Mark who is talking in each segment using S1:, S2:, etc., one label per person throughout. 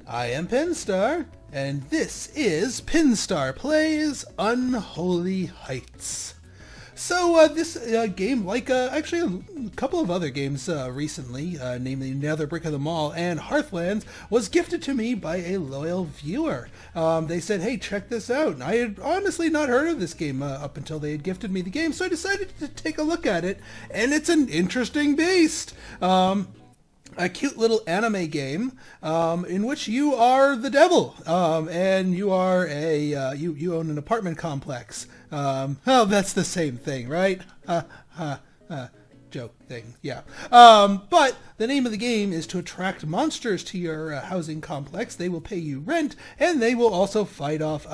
S1: I am Pinstar, and this is Pinstar Plays Unholy Heights. So this game, like actually a couple of other games recently, namely Another Brick of the Mall and Hearthlands, was gifted to me by a loyal viewer. They said, hey, check this out. And I had honestly not heard of this game up until they had gifted me the game, so I decided to take a look at it, and it's an interesting beast. A cute little anime game in which you are the devil, and you are you own an apartment complex. Oh, that's the same thing, right? Joke thing, yeah. But the name of the game is to attract monsters to your housing complex. They will pay you rent, and they will also fight off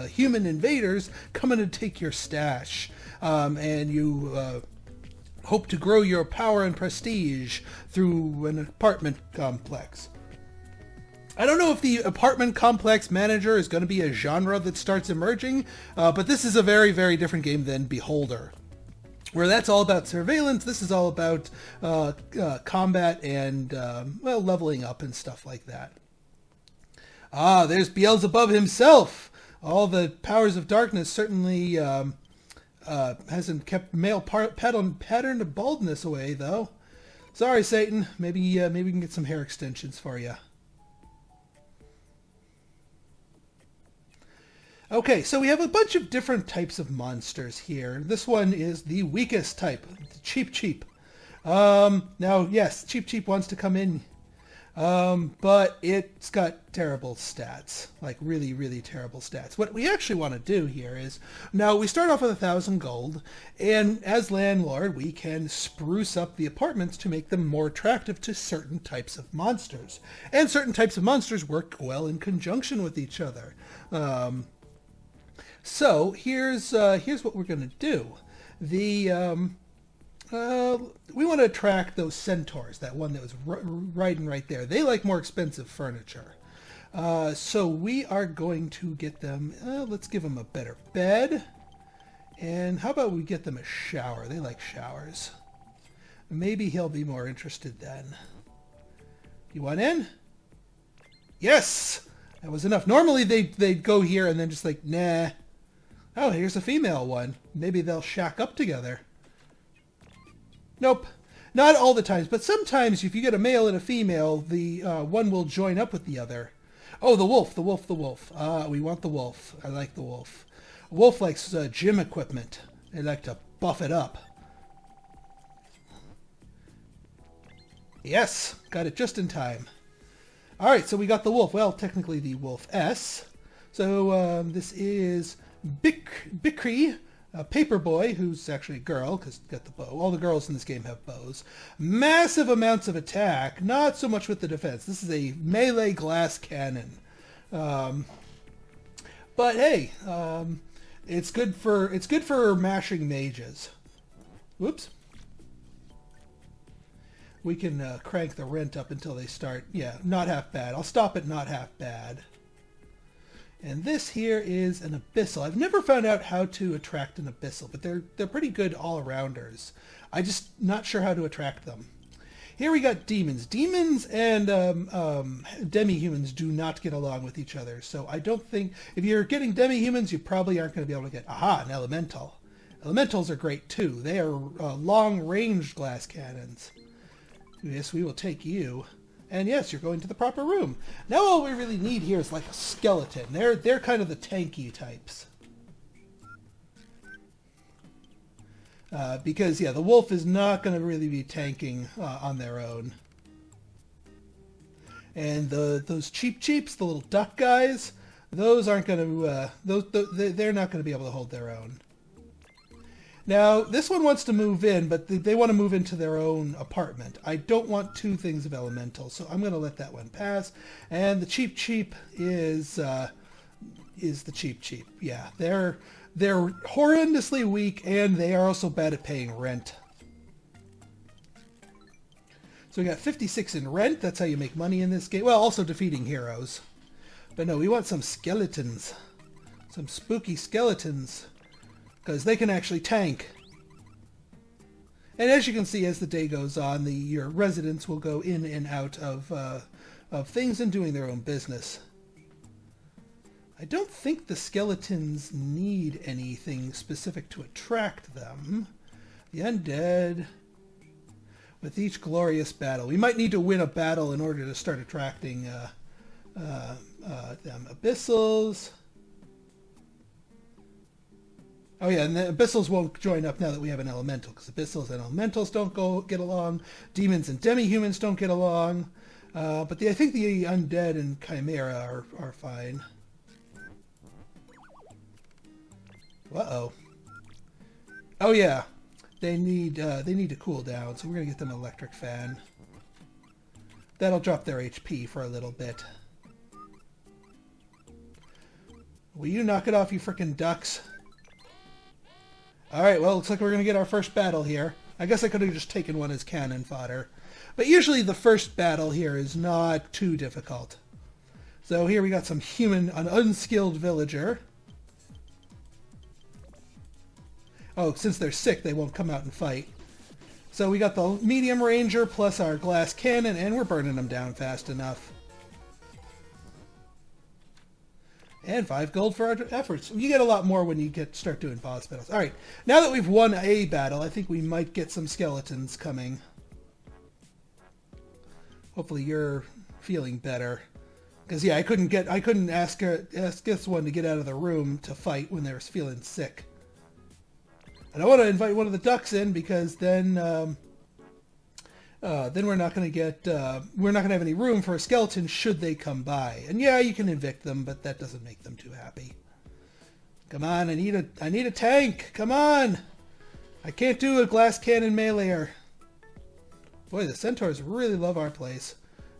S1: human invaders coming to take your stash. And you hope to grow your power and prestige through an apartment complex. I don't know if the apartment complex manager is going to be a genre that starts emerging, but this is a very, very different game than Beholder, where that's all about surveillance. This is all about combat and, well, leveling up and stuff like that. Ah, there's Beelzebub himself. All the powers of darkness certainly hasn't kept male pattern of baldness away, though. Sorry, Satan. Maybe we can get some hair extensions for you. Okay, so we have a bunch of different types of monsters here. This one is the weakest type, Cheap. Now, yes, Cheap wants to come in, but it's got terrible stats, like really, really terrible stats. What we actually want to do here is, now we start off with 1,000 gold, and as landlord, we can spruce up the apartments to make them more attractive to certain types of monsters. And certain types of monsters work well in conjunction with each other. So here's what we're going to do. We want to attract those centaurs, that one that was riding right there. They like more expensive furniture. So we are going to get them, let's give them a better bed. And how about we get them a shower? They like showers. Maybe he'll be more interested then. You want in? Yes! That was enough. Normally they'd go here and then just like, nah. Oh, here's a female one. Maybe they'll shack up together. Nope. Not all the times, but sometimes if you get a male and a female, the one will join up with the other. Oh, the wolf. We want the wolf. I like the wolf. A wolf likes gym equipment. They like to buff it up. Yes, got it just in time. All right, so we got the wolf. Well, technically the wolf S. So this is Bikri, a Paperboy, who's actually a girl, because got the bow. All the girls in this game have bows. Massive amounts of attack, not so much with the defense. This is a melee glass cannon. But hey, it's good for mashing mages. Whoops. We can crank the rent up until they start. Yeah, not half bad. I'll stop at not half bad. And this here is an abyssal. I've never found out how to attract an abyssal, but they're pretty good all-arounders. I'm just not sure how to attract them. Here we got demons. Demons and demi-humans do not get along with each other. So I don't think, if you're getting demi-humans, you probably aren't going to be able to get, an elemental. Elementals are great too. They are long-range glass cannons. Yes, we will take you. And yes, you're going to the proper room. Now all we really need here is like a skeleton. They're kind of the tanky types. Because, yeah, the wolf is not going to really be tanking on their own. And those cheaps, the little duck guys, those aren't going to, they're not going to be able to hold their own. Now, this one wants to move in, but they want to move into their own apartment. I don't want two things of elemental, so I'm going to let that one pass. And the cheap is the cheap. Yeah, they're horrendously weak, and they are also bad at paying rent. So we got 56 in rent. That's how you make money in this game. Well, also defeating heroes. But no, we want some skeletons. Some spooky skeletons. Because they can actually tank. And as you can see, as the day goes on, your residents will go in and out of of things and doing their own business. I don't think the skeletons need anything specific to attract them. The undead. With each glorious battle. We might need to win a battle in order to start attracting them. Abyssals. Oh yeah, and the Abyssals won't join up now that we have an Elemental, because Abyssals and Elementals don't get along. Demons and Demi-Humans don't get along. But I think the Undead and Chimera are fine. Uh-oh. Oh yeah. They need to cool down, so we're going to get them an electric fan. That'll drop their HP for a little bit. Will you knock it off, you frickin' ducks? Alright, well, looks like we're going to get our first battle here. I guess I could have just taken one as cannon fodder. But usually the first battle here is not too difficult. So here we got some an unskilled villager. Oh, since they're sick, they won't come out and fight. So we got the medium ranger plus our glass cannon, and we're burning them down fast enough. And 5 gold for our efforts. You get a lot more when you start doing boss battles. Alright, now that we've won a battle, I think we might get some skeletons coming. Hopefully you're feeling better. Because yeah, I couldn't ask this one to get out of the room to fight when they were feeling sick. I don't want to invite one of the ducks in because then we're not going to have any room for a skeleton should they come by. And yeah, you can evict them, but that doesn't make them too happy. Come on, I need a tank. Come on, I can't do a glass cannon meleeer. Boy, the centaurs really love our place,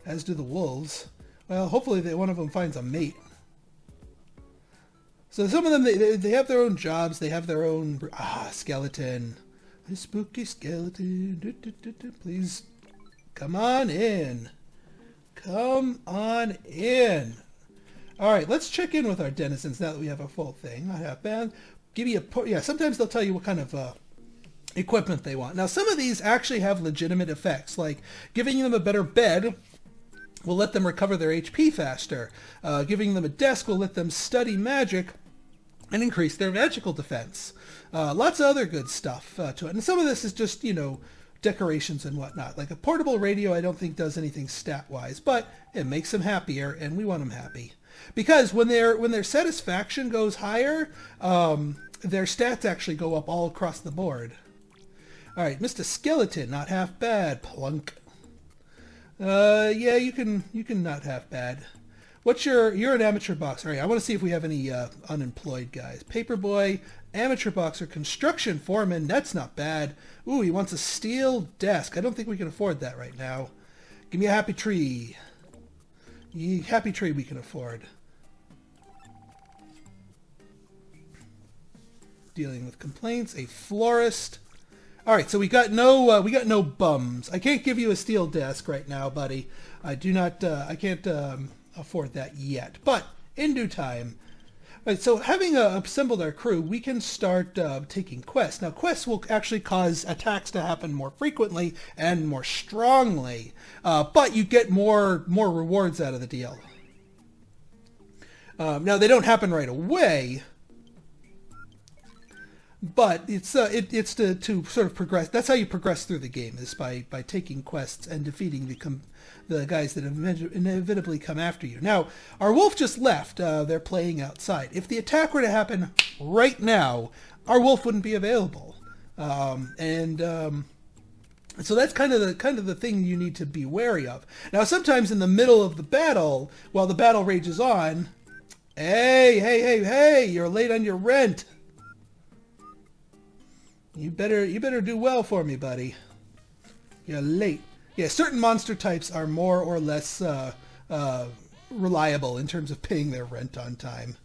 S1: as do the wolves. Well, hopefully one of them finds a mate. So some of them, they have their own jobs. They have their own... skeleton. A spooky skeleton. Please, come on in. Come on in. All right, let's check in with our denizens now that we have a full thing. Not half bad. Give you a... Yeah, sometimes they'll tell you what kind of equipment they want. Now, some of these actually have legitimate effects, like giving them a better bed will let them recover their HP faster. Giving them a desk will let them study magic and increase their magical defense. Lots of other good stuff to it. And some of this is just, decorations and whatnot. Like a portable radio I don't think does anything stat-wise, but it makes them happier, and we want them happy. Because when their satisfaction goes higher, their stats actually go up all across the board. Alright, Mr. Skeleton, not half bad. Plunk. Yeah, you can not half bad. You're an amateur boxer. All right, I want to see if we have any unemployed guys. Paperboy, amateur boxer, construction foreman. That's not bad. Ooh, he wants a steel desk. I don't think we can afford that right now. Give me a happy tree. Happy tree we can afford. Dealing with complaints. A florist. All right, so we got no bums. I can't give you a steel desk right now, buddy. I can't afford that yet, but in due time. Right, so having assembled our crew, we can start taking quests. Now, quests will actually cause attacks to happen more frequently and more strongly, but you get more rewards out of the deal. Now, they don't happen right away, but it's to sort of progress. That's how you progress through the game, is by taking quests and defeating the guys that inevitably come after you. Now, our wolf just left. They're playing outside. If the attack were to happen right now, our wolf wouldn't be available. So that's kind of the thing you need to be wary of. Now, sometimes in the middle of the battle, while the battle rages on, hey, you're late on your rent. You better do well for me, buddy. You're late. Yeah, certain monster types are more or less reliable in terms of paying their rent on time.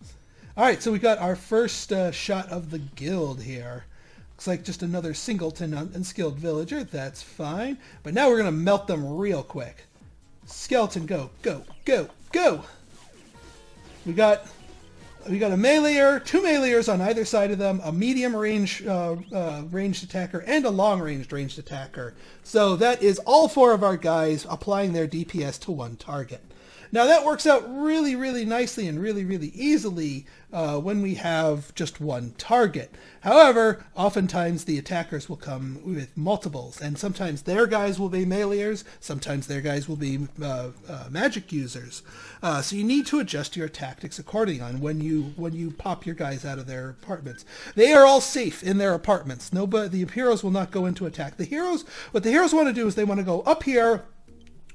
S1: All right, so we got our first shot of the guild here. Looks like just another singleton unskilled villager. That's fine. But now we're going to melt them real quick. Skeleton, go, go, go, go! We got a meleeer, 2 meleeers on either side of them, a medium range ranged attacker, and a long ranged attacker. So that is all 4 of our guys applying their DPS to one target. Now that works out really, really nicely and really, really easily when we have just one target. However, oftentimes the attackers will come with multiples, and sometimes their guys will be meleeers, sometimes their guys will be magic users. So you need to adjust your tactics accordingly on when you pop your guys out of their apartments. They are all safe in their apartments. The heroes will not go into attack. What the heroes want to do is they want to go up here,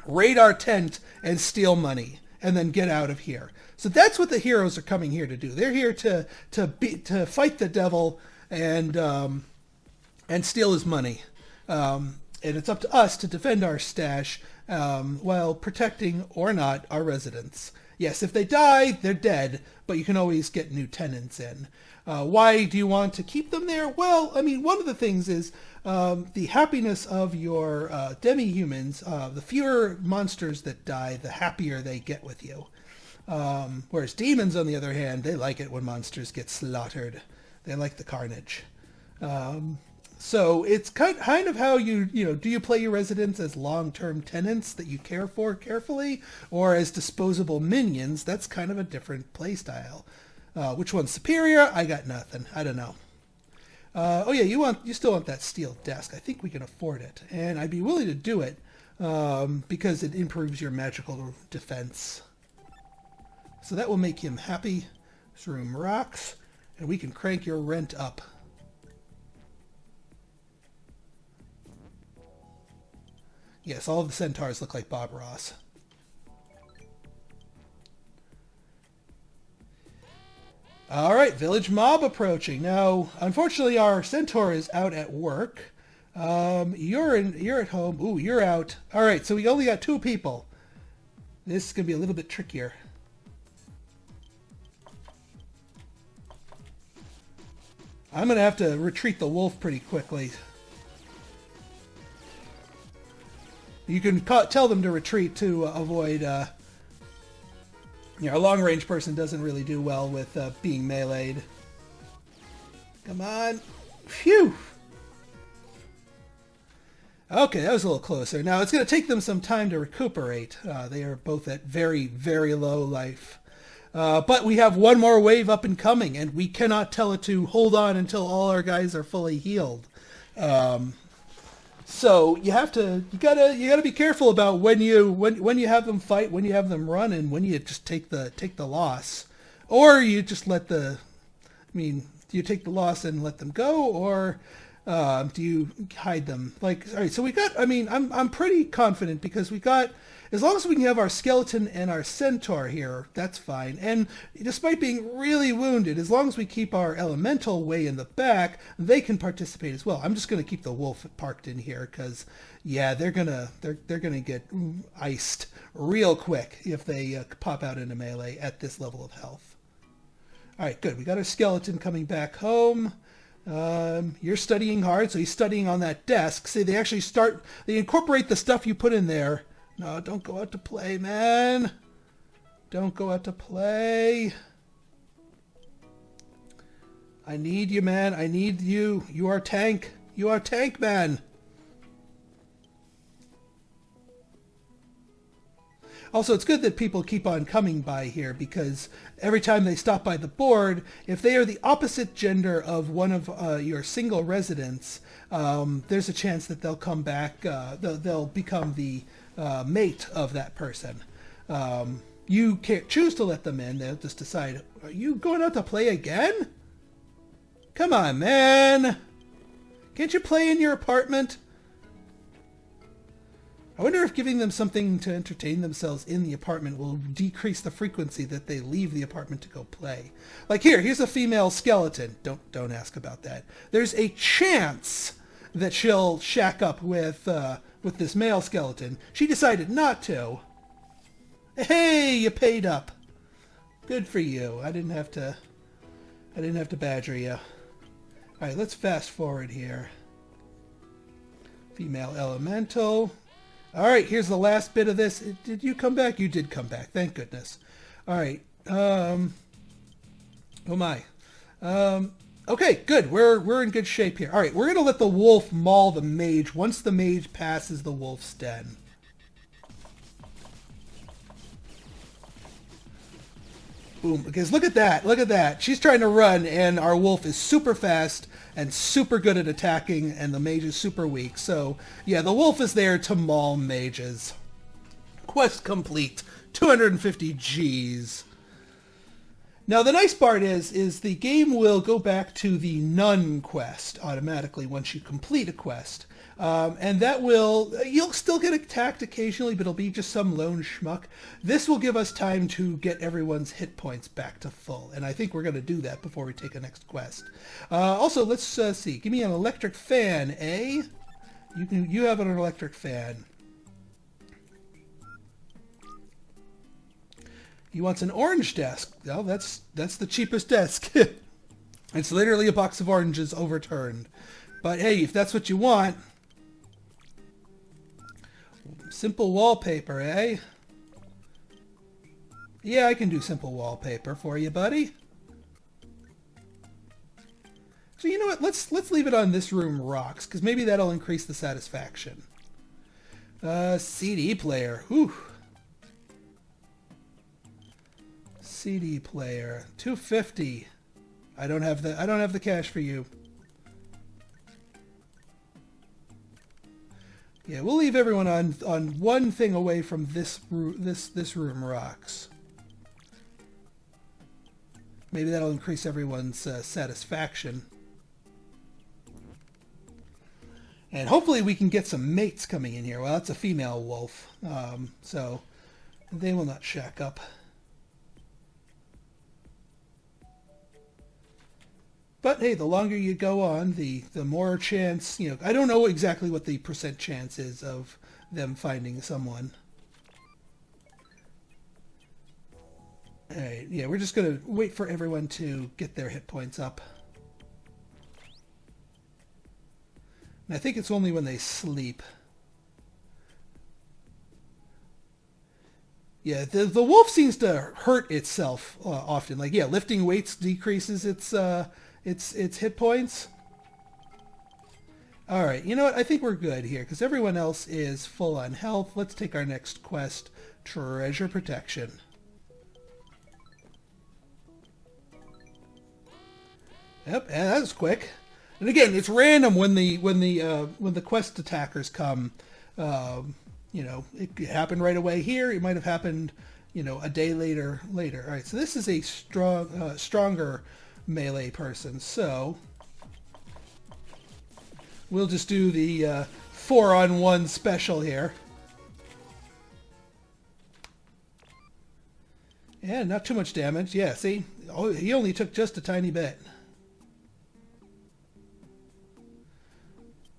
S1: raid our tent, and steal money, and then get out of here. So that's what the heroes are coming here to do. They're here to fight the devil and steal his money. And it's up to us to defend our stash while protecting or not our residents. Yes, if they die, they're dead, but you can always get new tenants in. Why do you want to keep them there? Well, I mean, one of the things is the happiness of your demi-humans. The fewer monsters that die, the happier they get with you. Whereas demons, on the other hand, they like it when monsters get slaughtered. They like the carnage. So it's kind of how do you play your residents as long-term tenants that you care for carefully, or as disposable minions? That's kind of a different play style. Which one's superior? I got nothing. I don't know. Oh yeah, you still want that steel desk. I think we can afford it, and I'd be willing to do it because it improves your magical defense. So that will make him happy. This room rocks, and we can crank your rent up. Yes, all of the centaurs look like Bob Ross. All right, village mob approaching. Now, unfortunately, our centaur is out at work. You're at home. Ooh, you're out. All right, so we only got 2 people. This is gonna be a little bit trickier. I'm gonna have to retreat the wolf pretty quickly. You can tell them to retreat to avoid. A long-range person doesn't really do well with being meleeed. Come on. Phew. Okay, that was a little closer. Now, it's going to take them some time to recuperate. They are both at very, very low life. But we have one more wave up and coming, and we cannot tell it to hold on until all our guys are fully healed. So you gotta be careful about when you have them fight, when you have them run, and when you just take the loss, or you just do you take the loss and let them go, or do you hide them? All right, so I'm pretty confident because as long as we can have our skeleton and our centaur here, that's fine. And despite being really wounded, as long as we keep our elemental way in the back, they can participate as well. I'm just going to keep the wolf parked in here because, yeah, they're gonna get iced real quick if they pop out into melee at this level of health. All right, good. We got our skeleton coming back home. You're studying hard, so he's studying on that desk. See, they incorporate the stuff you put in there. No, don't go out to play, man. Don't go out to play. I need you, man. I need you. You are tank. You are tank, man. Also, it's good that people keep on coming by here because every time they stop by the board, if they are the opposite gender of one of your single residents, there's a chance that they'll come back. They'll become the mate of that person. You can't choose to let them in. They'll just decide, are you going out to play again? Come on, man. Can't you play in your apartment? I wonder if giving them something to entertain themselves in the apartment will decrease the frequency that they leave the apartment to go play. Like here's a female skeleton. Don't ask about that. There's a chance that she'll shack up with this male skeleton. She decided not to. Hey, you paid up. Good for you. I didn't have to badger you. All right, let's fast forward here. Female elemental. All right, here's the last bit of this. Did you come back? You did come back. Thank goodness. All right. Oh my. Okay, good. We're in good shape here. All right, we're going to let the wolf maul the mage once the mage passes the wolf's den. Boom. Because look at that. Look at that. She's trying to run, and our wolf is super fast and super good at attacking, and the mage is super weak. So, yeah, the wolf is there to maul mages. Quest complete. 250 Gs. Now, the nice part is the game will go back to the none quest automatically once you complete a quest. And that will, you'll still get attacked occasionally, but it'll be just some lone schmuck. This will give us time to get everyone's hit points back to full. And I think we're going to do that before we take a next quest. Also, let's see. Give me an electric fan, eh? You have an electric fan. He wants an orange desk. Well, that's the cheapest desk. It's literally a box of oranges overturned. But hey, if that's what you want, simple wallpaper, eh? Yeah, I can do simple wallpaper for you, buddy. So you know what? Let's leave it on this room rocks, because maybe that'll increase the satisfaction. CD player. Whew. CD player. 250. I don't have the cash for you. Yeah, we'll leave everyone on one thing away from this room rocks. Maybe that'll increase everyone's satisfaction. And hopefully we can get some mates coming in here. Well, that's a female wolf, so they will not shack up. But hey, the longer you go on, the more chance, you know, I don't know exactly what the percent chance is of them finding someone. Alright, yeah, we're just going to wait for everyone to get their hit points up. And I think it's only when they sleep. Yeah, the wolf seems to hurt itself often. Like, yeah, lifting weights decreases its hit points. All right, you know what? I think we're good here because everyone else is full on health. Let's take our next quest, Treasure Protection. Yep, and that was quick. And again, it's random when the quest attackers come. You know, it happened right away here. It might have happened, you know, a day later. All right, so this is a stronger melee person. So we'll just do the 4-on-1 special here. Yeah, not too much damage. Yeah, see, oh, he only took just a tiny bit.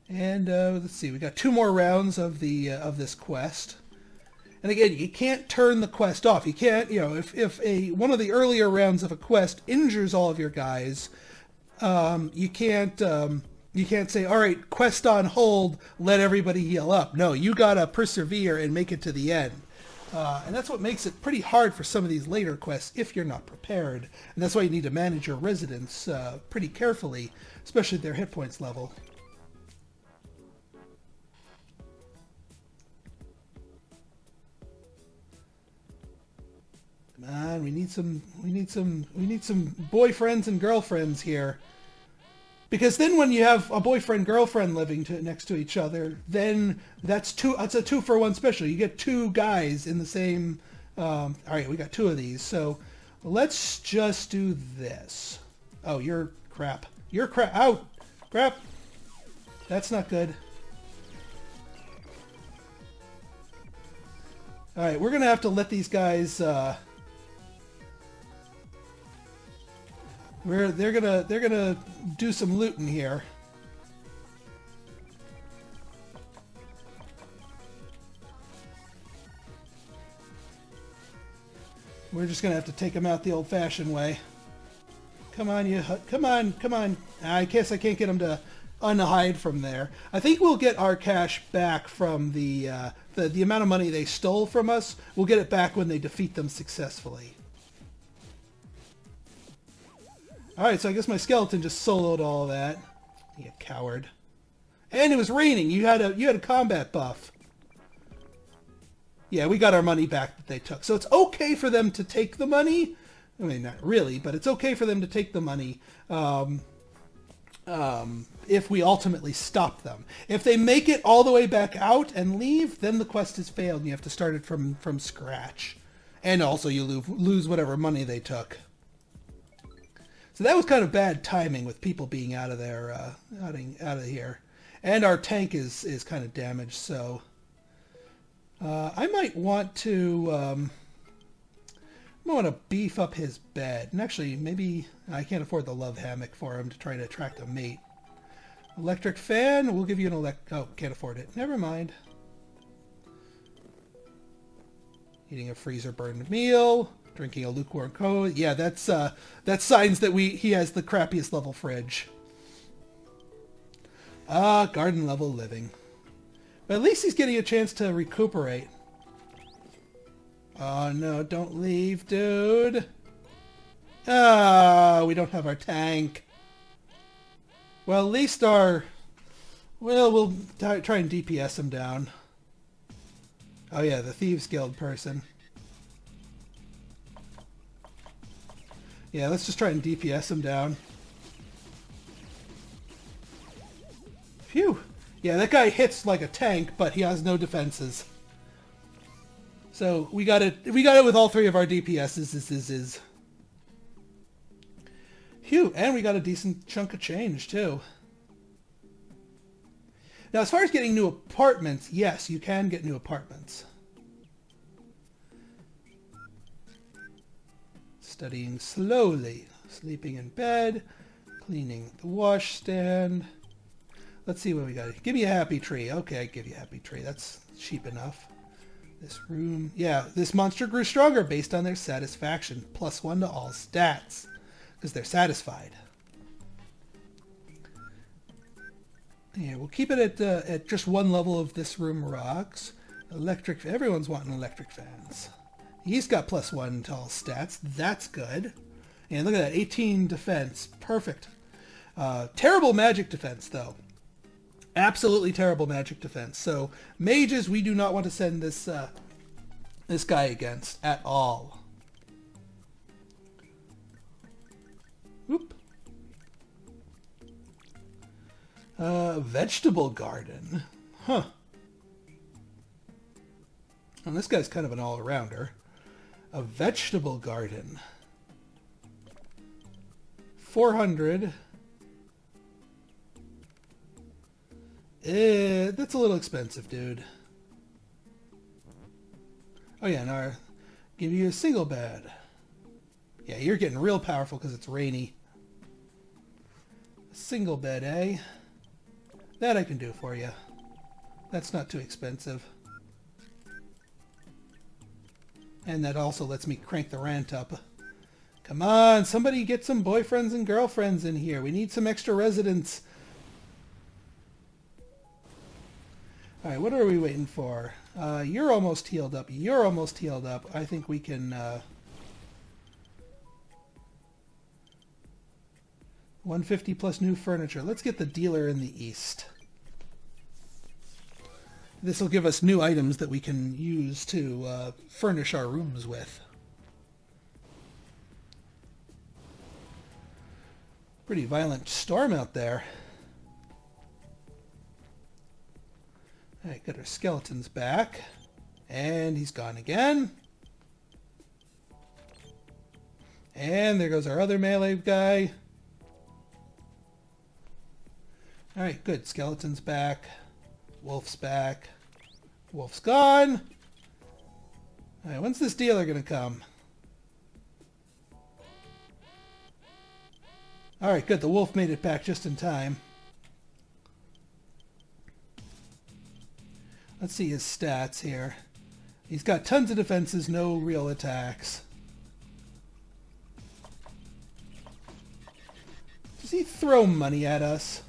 S1: And let's see, we got 2 more rounds of the of this quest. And again, you can't turn the quest off. You can't, you know, if one of the earlier rounds of a quest injures all of your guys, you can't say, all right, quest on hold, let everybody heal up. No, you gotta persevere and make it to the end. And that's what makes it pretty hard for some of these later quests if you're not prepared. And that's why you need to manage your residents pretty carefully, especially at their hit points level. Come on, we need some boyfriends and girlfriends here. Because then when you have a boyfriend-girlfriend living next to each other, then that's a 2-for-1 special. You get 2 guys in the same... all right, we got 2 of these. So let's just do this. Oh, you're crap. You're crap. Out! Crap! That's not good. All right, we're going to have to let these guys... They're gonna do some looting here. We're just gonna have to take them out the old-fashioned way. Come on, come on! I guess I can't get them to unhide from there. I think we'll get our cash back from the amount of money they stole from us. We'll get it back when they defeat them successfully. Alright, so I guess my skeleton just soloed all of that. You coward. And it was raining. You had a combat buff. Yeah, we got our money back that they took. So it's okay for them to take the money, I mean, not really, but it's okay for them to take the money if we ultimately stop them. If they make it all the way back out and leave, then the quest has failed and you have to start it from scratch. And also you lose whatever money they took. So that was kind of bad timing with people being out of there, out of here. And our tank is kind of damaged, so I might want to beef up his bed. And actually, maybe I can't afford the love hammock for him to try to attract a mate. Electric fan, we'll give you an oh, can't afford it. Never mind. Eating a freezer burned meal, drinking a lukewarm cold. Yeah, that's signs that he has the crappiest level fridge. Garden level living. But at least he's getting a chance to recuperate. Oh no, don't leave, dude. We don't have our tank. Well, at least we'll try and DPS him down. Oh yeah, the Thieves Guild person. Yeah, let's just try and DPS him down. Phew. Yeah, that guy hits like a tank, but he has no defenses. So we got it with all three of our DPSs. Phew, and we got a decent chunk of change too. Now, as far as getting new apartments, yes, you can get new apartments. Studying slowly, sleeping in bed, cleaning the washstand. Let's see what we got. Give me a happy tree. Okay, I give you a happy tree. That's cheap enough. This room. Yeah, this monster grew stronger based on their satisfaction. +1 to all stats. Because they're satisfied. Yeah, we'll keep it at just one level of this room rocks. Electric. Everyone's wanting electric fans. He's got +1 to all stats. That's good. And look at that. 18 defense. Perfect. Terrible magic defense, though. Absolutely terrible magic defense. So mages, we do not want to send this this guy against at all. Whoop. Vegetable garden. Huh. And this guy's kind of an all-arounder. A vegetable garden. 400. That's a little expensive, dude. Oh yeah, now give you a single bed. Yeah, you're getting real powerful because it's rainy. Single bed, eh? That I can do for you. That's not too expensive. And that also lets me crank the rent up. Come on, somebody get some boyfriends and girlfriends in here. We need some extra residents. Alright, what are we waiting for? You're almost healed up. You're almost healed up. I think we can... 150 plus new furniture. Let's get the dealer in the east. This will give us new items that we can use to furnish our rooms with. Pretty violent storm out there. Alright, got our skeletons back. And he's gone again. And there goes our other melee guy. Alright, good. Skeleton's back. Wolf's back. Wolf's gone. Alright, when's this dealer gonna come? Alright, good. The wolf made it back just in time. Let's see his stats here. He's got tons of defenses, no real attacks. Does he throw money at us?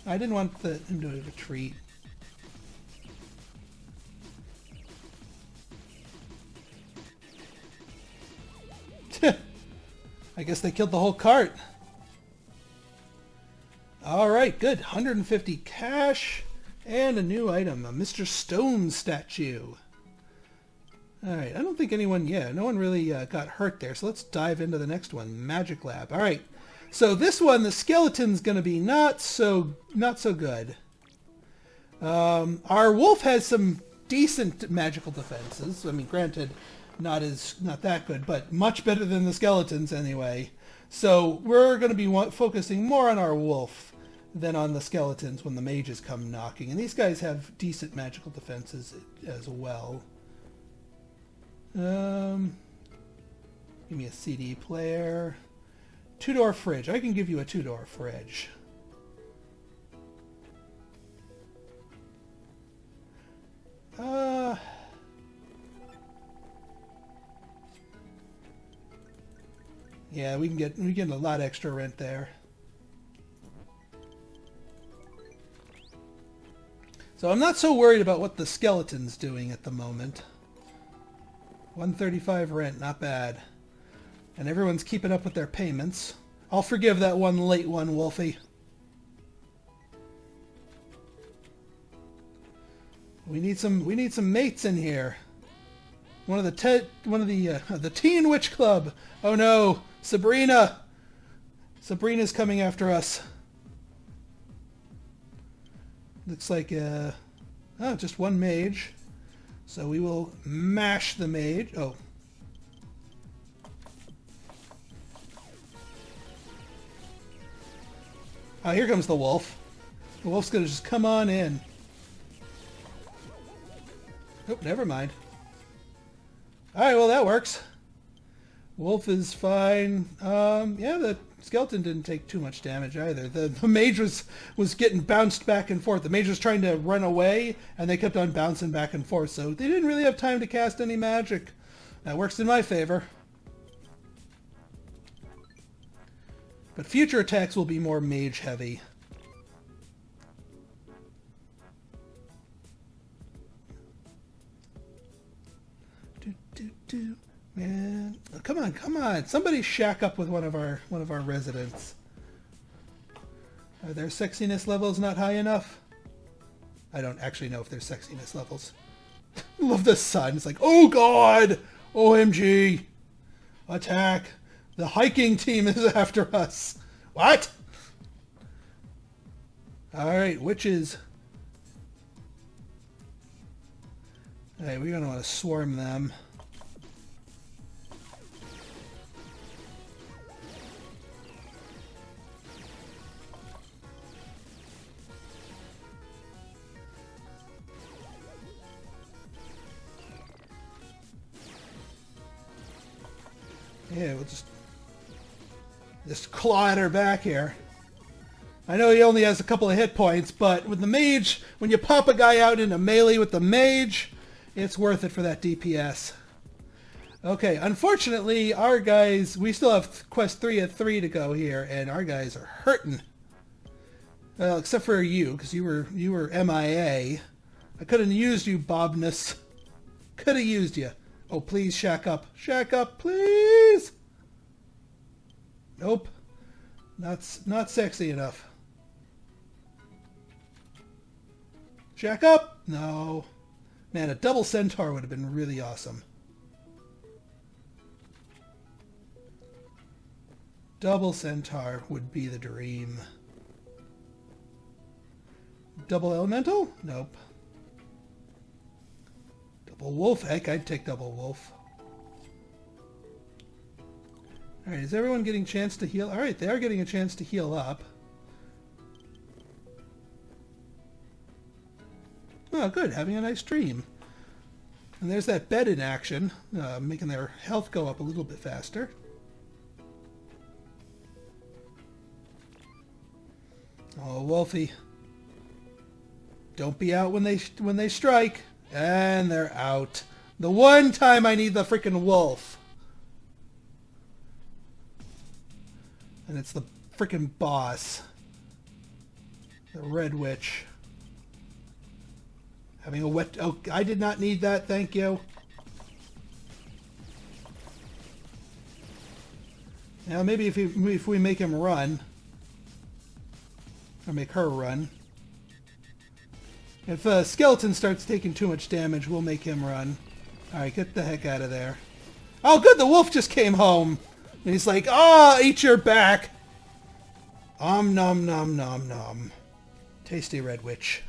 S1: I didn't want him to retreat. I guess they killed the whole cart. Alright, good. 150 cash. And a new item, a Mr. Stone statue. Alright, I don't think anyone, no one really got hurt there. So let's dive into the next one, Magic Lab. Alright, so this one, the skeleton's going to be not so good. Our wolf has some decent magical defenses. I mean, granted, not that good, but much better than the skeletons anyway. So we're going to be focusing more on our wolf than on the skeletons when the mages come knocking. And these guys have decent magical defenses as well. Give me a CD player. Two-door fridge. I can give you a two-door fridge. Yeah, we get a lot extra rent there. So I'm not so worried about what the skeleton's doing at the moment. 135 rent, not bad. And everyone's keeping up with their payments. I'll forgive that one late one, Wolfie. We need some mates in here. One of the Teen Witch Club. Oh no, Sabrina. Sabrina's coming after us. Looks like just one mage. So we will mash the mage. Oh. Oh, here comes the wolf. The wolf's gonna just come on in. Oh, never mind. Alright, well that works. Wolf is fine. Yeah, the skeleton didn't take too much damage either. The mage was getting bounced back and forth. The mage was trying to run away, and they kept on bouncing back and forth, so they didn't really have time to cast any magic. That works in my favor. But future attacks will be more mage heavy. Man, come on! Somebody shack up with one of our residents. Are their sexiness levels not high enough? I don't actually know if there's sexiness levels. Love the sun. It's like, oh god, OMG, attack! The hiking team is after us. What? All right, witches. All right, we're gonna want to swarm them. Yeah, we'll just claw at her back here. I know he only has a couple of hit points, but with the mage, when you pop a guy out into melee with the mage, it's worth it for that DPS. Okay, unfortunately, our guys, we still have quest 3 at 3 to go here, and our guys are hurting. Well, except for you, because you were MIA. I could have used you, Bobness. Could have used you. Oh, please, shack up. Shack up, please! Nope. Not sexy enough. Shack up! No. Man, a double centaur would have been really awesome. Double centaur would be the dream. Double elemental? Nope. Double wolf? Heck, I'd take double wolf. Alright, is everyone getting a chance to heal? Alright, they are getting a chance to heal up. Oh, good. Having a nice dream. And there's that bed in action, making their health go up a little bit faster. Oh, Wolfie. Don't be out when they strike. And they're out. The one time I need the freaking wolf. And it's the freaking boss. The Red Witch. Having a wet... Oh, I did not need that, thank you. Now, maybe if we make him run... Or make her run. If Skeleton starts taking too much damage, we'll make him run. Alright, get the heck out of there. Oh, good, the wolf just came home. And he's like, oh, eat your back. Nom nom nom nom. Tasty red witch.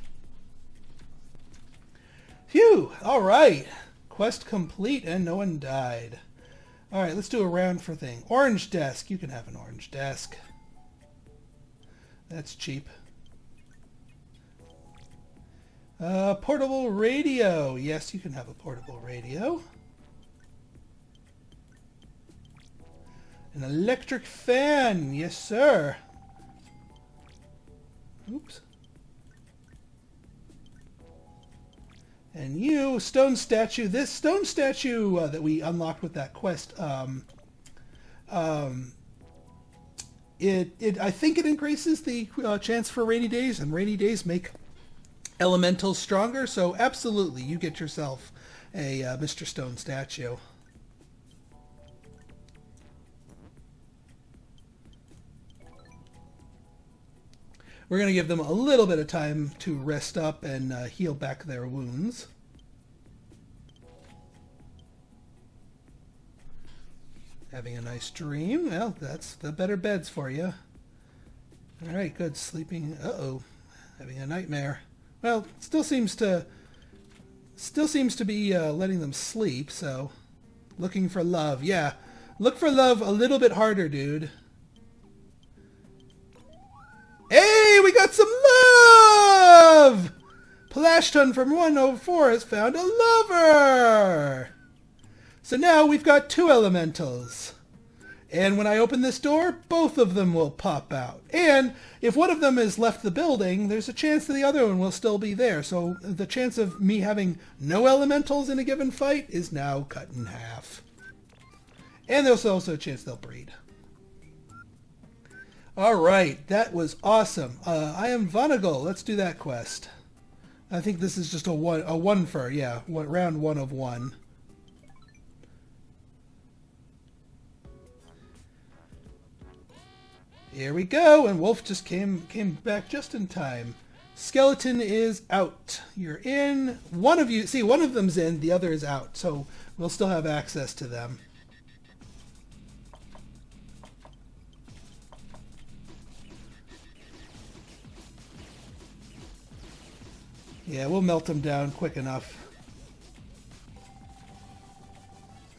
S1: Phew, alright. Quest complete and no one died. Alright, let's do a round for thing. Orange desk. You can have an orange desk. That's cheap. Portable radio. Yes, you can have a portable radio. An electric fan. Yes, sir. Oops. And you, stone statue. This stone statue that we unlocked with that quest, I think it increases the chance for rainy days, and rainy days make elementals stronger. So absolutely, you get yourself a Mr. Stone statue. We're going to give them a little bit of time to rest up and heal back their wounds. Having a nice dream. Well, that's the better beds for you. All right, good. Sleeping. Uh-oh. Having a nightmare. Well, still seems to be letting them sleep, so looking for love. Yeah, look for love a little bit harder, dude. Hey, we got some love! Plashton from 104 has found a lover! So now we've got 2 elementals. And when I open this door, both of them will pop out. And if one of them has left the building, there's a chance that the other one will still be there. So the chance of me having no elementals in a given fight is now cut in half. And there's also a chance they'll breed. Alright, that was awesome. I am Vanagal. Let's do that quest. I think this is just a one for, yeah, round 1 of 1. Here we go, and Wolf just came back just in time. Skeleton is out. You're in. One of you, see, one of them's in, the other is out, so we'll still have access to them. Yeah, we'll melt them down quick enough.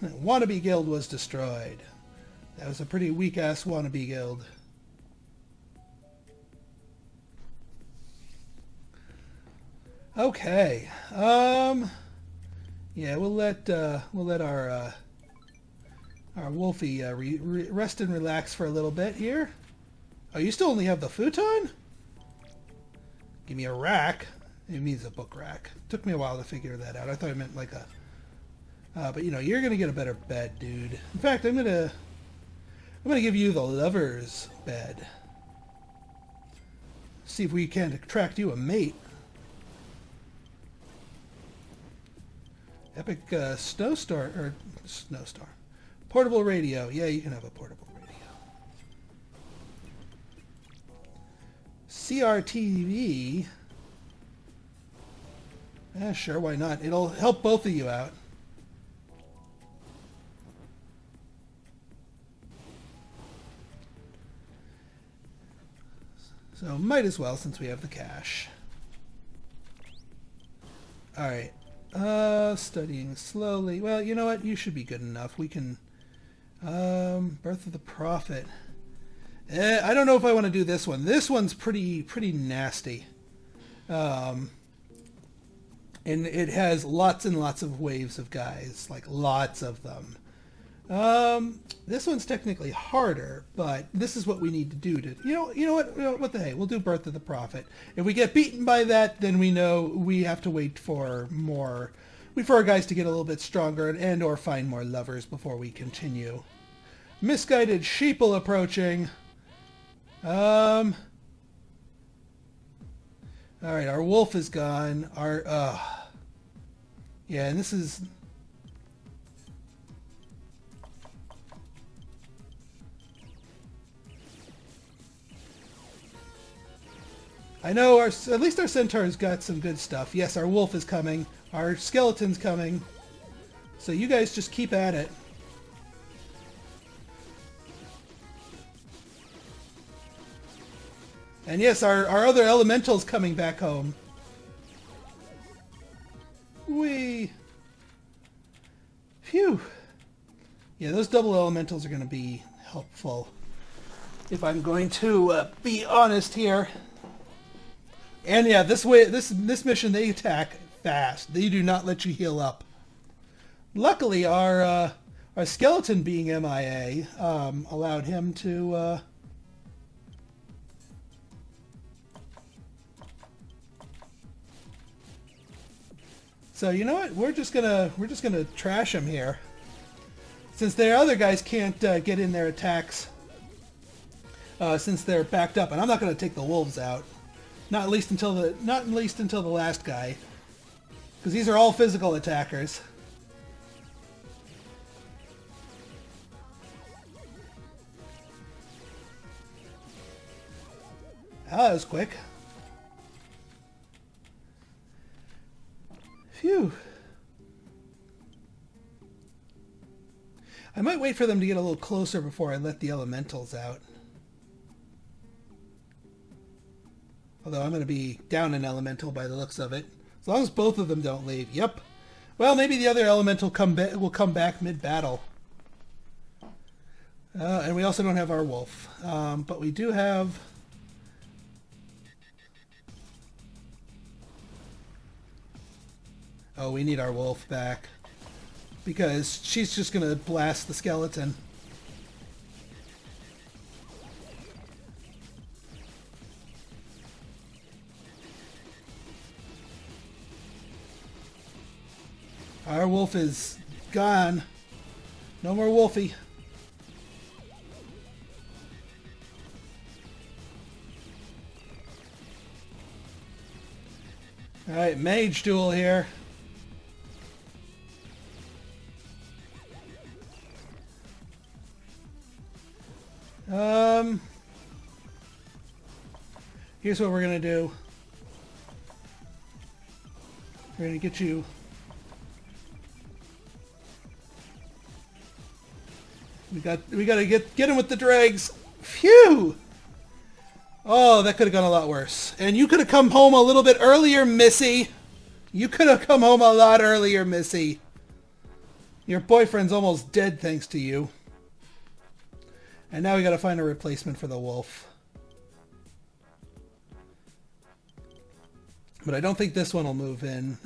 S1: Wannabe Guild was destroyed. That was a pretty weak-ass wannabe guild. Okay. Yeah, we'll let our Wolfie rest and relax for a little bit here. Oh, you still only have the futon? Give me a rack. It means a book rack. Took me a while to figure that out. I thought it meant like a... but you know, you're gonna get a better bed, dude. In fact, I'm gonna give you the lover's bed. See if we can't attract you a mate. Epic snowstorm or snowstorm. Portable radio. Yeah, you can have a portable radio. CRTV. Yeah, sure, why not? It'll help both of you out. So might as well since we have the cash. Alright. Studying slowly. Well, you know what? You should be good enough. We can... Birth of the Prophet. I don't know if I want to do this one. This one's pretty nasty. And it has lots and lots of waves of guys. Like, lots of them. This one's technically harder, but this is what we need to do to... You know what the hey? We'll do Birth of the Prophet. If we get beaten by that, then we know we have to wait for more... Wait for our guys to get a little bit stronger and or find more lovers before we continue. Misguided sheeple approaching. Alright, our wolf is gone. Yeah, and this is... I know at least our centaur's got some good stuff. Yes, our wolf is coming. Our skeleton's coming. So you guys just keep at it. And yes, our other elemental's coming back home. Whee! Phew! Yeah, those double elementals are going to be helpful. If I'm going to be honest here. And yeah, this mission they attack fast. They do not let you heal up. Luckily, our skeleton being MIA allowed him to. So you know what? We're just gonna trash him here, since their other guys can't get in their attacks. Since they're backed up, and I'm not gonna take the wolves out, not at least until the last guy, because these are all physical attackers. Oh, that was quick. Phew. I might wait for them to get a little closer before I let the elementals out. Although I'm going to be down an elemental by the looks of it. As long as both of them don't leave. Yep. Well, maybe the other elemental will come back mid-battle. And we also don't have our wolf. But we do have... Oh, we need our wolf back. Because she's just going to blast the skeleton. Our wolf is gone. No more Wolfie. Alright, mage duel here. Here's what we're gonna do. We're gonna get you. We gotta get him with the dregs. Phew! Oh, that could have gone a lot worse. And you could have come home a little bit earlier, Missy. You could have come home a lot earlier, Missy. Your boyfriend's almost dead thanks to you. And now we gotta find a replacement for the wolf. But I don't think this one will move in.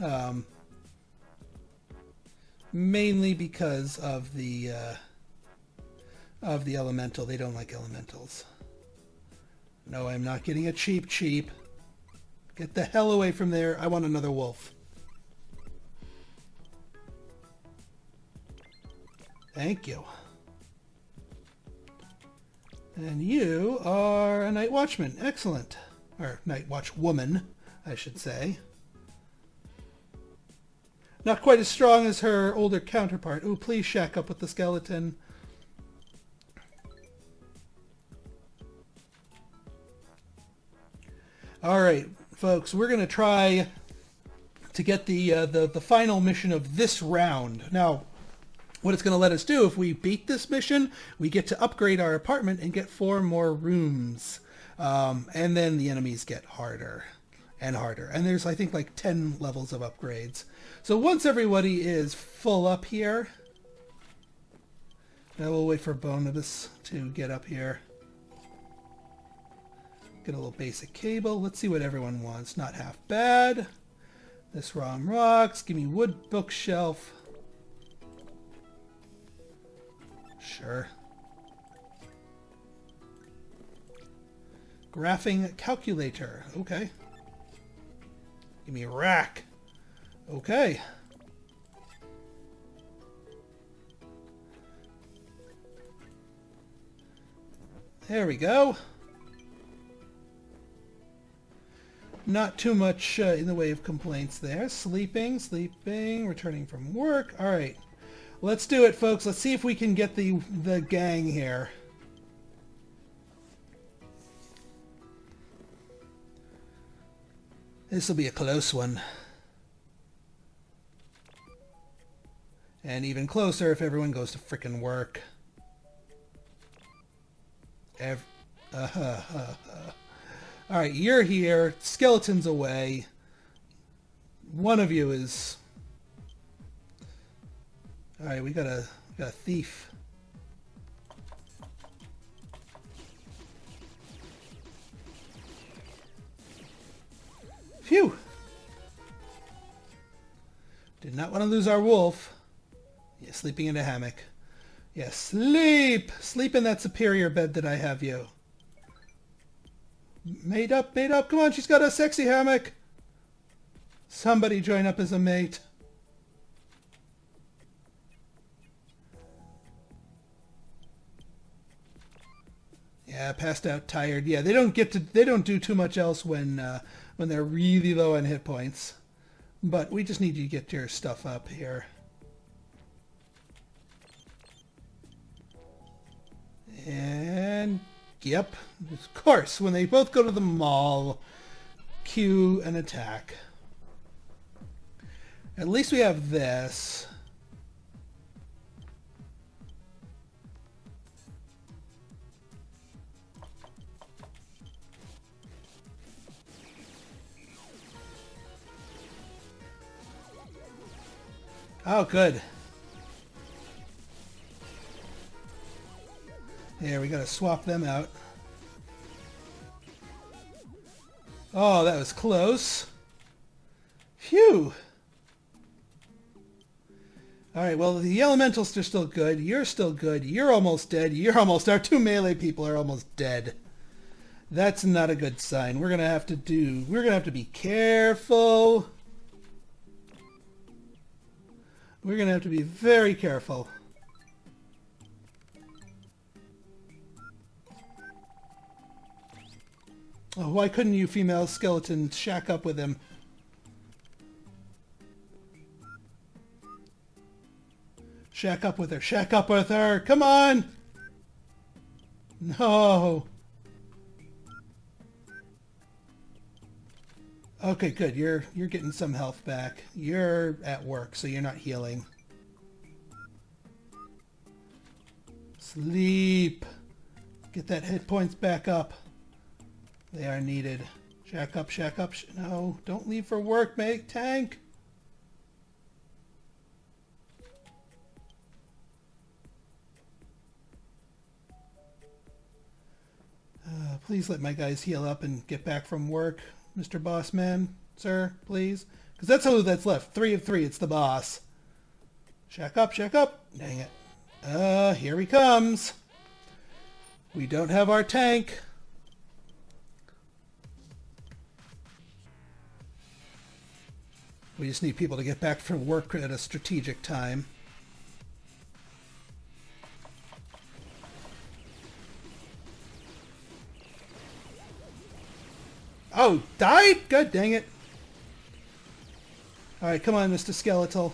S1: Mainly because of the elemental. They don't like elementals. No, I'm not getting a cheap. Get the hell away from there. I want another wolf. Thank you. And you are a night watchman. Excellent. Or night watch woman, I should say. Not quite as strong as her older counterpart. Ooh, please shack up with the skeleton. All right, folks, we're going to try to get the final mission of this round. Now, what it's going to let us do, if we beat this mission, we get to upgrade our apartment and get 4 more rooms. And then the enemies get harder and harder. And there's, I think, like 10 levels of upgrades. So once everybody is full up here, now we'll wait for Bonibus to get up here. Get a little basic cable. Let's see what everyone wants. Not half bad. This ROM rocks. Give me wood bookshelf. Sure. Graphing calculator. Okay. Give me a rack. Okay. There we go. Not too much in the way of complaints there. Sleeping, returning from work. All right. Let's do it, folks. Let's see if we can get the gang here. This will be a close one. And even closer if everyone goes to frickin' work. Alright, you're here. Skeleton's away. One of you is... Alright, we got a thief. Phew! Did not want to lose our wolf. Yeah, sleeping in a hammock. Yeah, sleep! Sleep in that superior bed that I have you. Made up, made up. Come on, she's got a sexy hammock. Somebody join up as a mate. Yeah, passed out, tired. Yeah, they don't do too much else when they're really low on hit points. But we just need you to get your stuff up here. And yep, of course, when they both go to the mall, cue an attack. At least we have this. Oh, good. There, we gotta swap them out. Oh, that was close. Phew. Alright, well, the elementals are still good. You're still good. You're almost dead. Our two melee people are almost dead. That's not a good sign. We're gonna have to be careful. We're gonna have to be very careful. Oh, why couldn't you female skeleton shack up with him? Shack up with her. Shack up with her. Come on! No. Okay, good. You're getting some health back. You're at work, so you're not healing. Sleep. Get that hit points back up. They are needed. Shack up, shack up. No, don't leave for work, mate. Tank. Please let my guys heal up and get back from work, Mr. Boss Man, sir, please. Because that's all that's left. 3 of 3. It's the boss. Shack up, shack up. Dang it. Here he comes. We don't have our tank. We just need people to get back from work at a strategic time. Oh, died? God dang it. Alright, come on, Mr. Skeletal.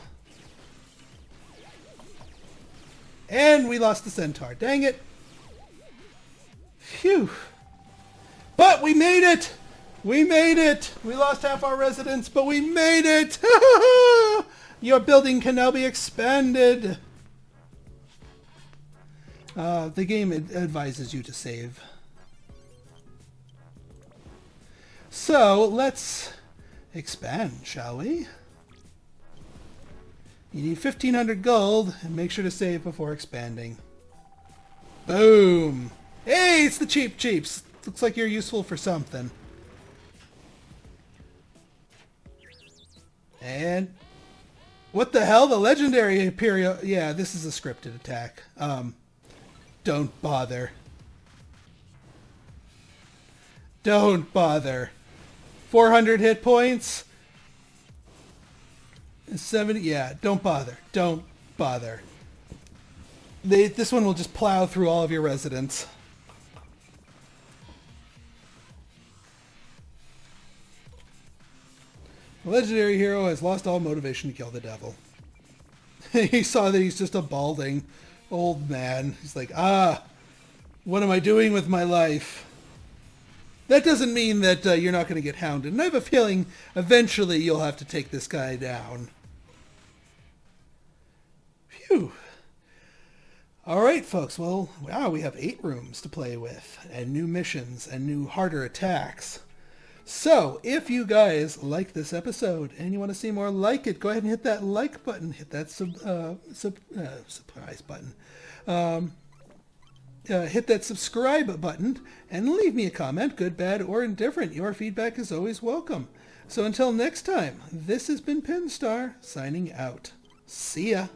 S1: And we lost the centaur. Dang it. Phew. But we made it! We made it! We lost half our residents, but we made it! Your building can now be expanded! The game advises you to save. So, let's expand, shall we? You need 1,500 gold, and make sure to save before expanding. Boom! Hey, it's the Cheap Cheeps! Looks like you're useful for something. And... what the hell? The legendary Imperial... yeah, this is a scripted attack. Don't bother. Don't bother. 400 hit points. 70... yeah, don't bother. Don't bother. This one will just plow through all of your residents. The legendary hero has lost all motivation to kill the devil. He saw that he's just a balding old man. He's like, what am I doing with my life? That doesn't mean that you're not going to get hounded. And I have a feeling eventually you'll have to take this guy down. Phew. All right, folks. Well, wow, we have 8 rooms to play with, and new missions, and new harder attacks. So, if you guys like this episode and you want to see more like it, go ahead and hit that like button. Hit that surprise button. Hit that subscribe button and leave me a comment, good, bad, or indifferent. Your feedback is always welcome. So until next time, this has been Pinstar signing out. See ya.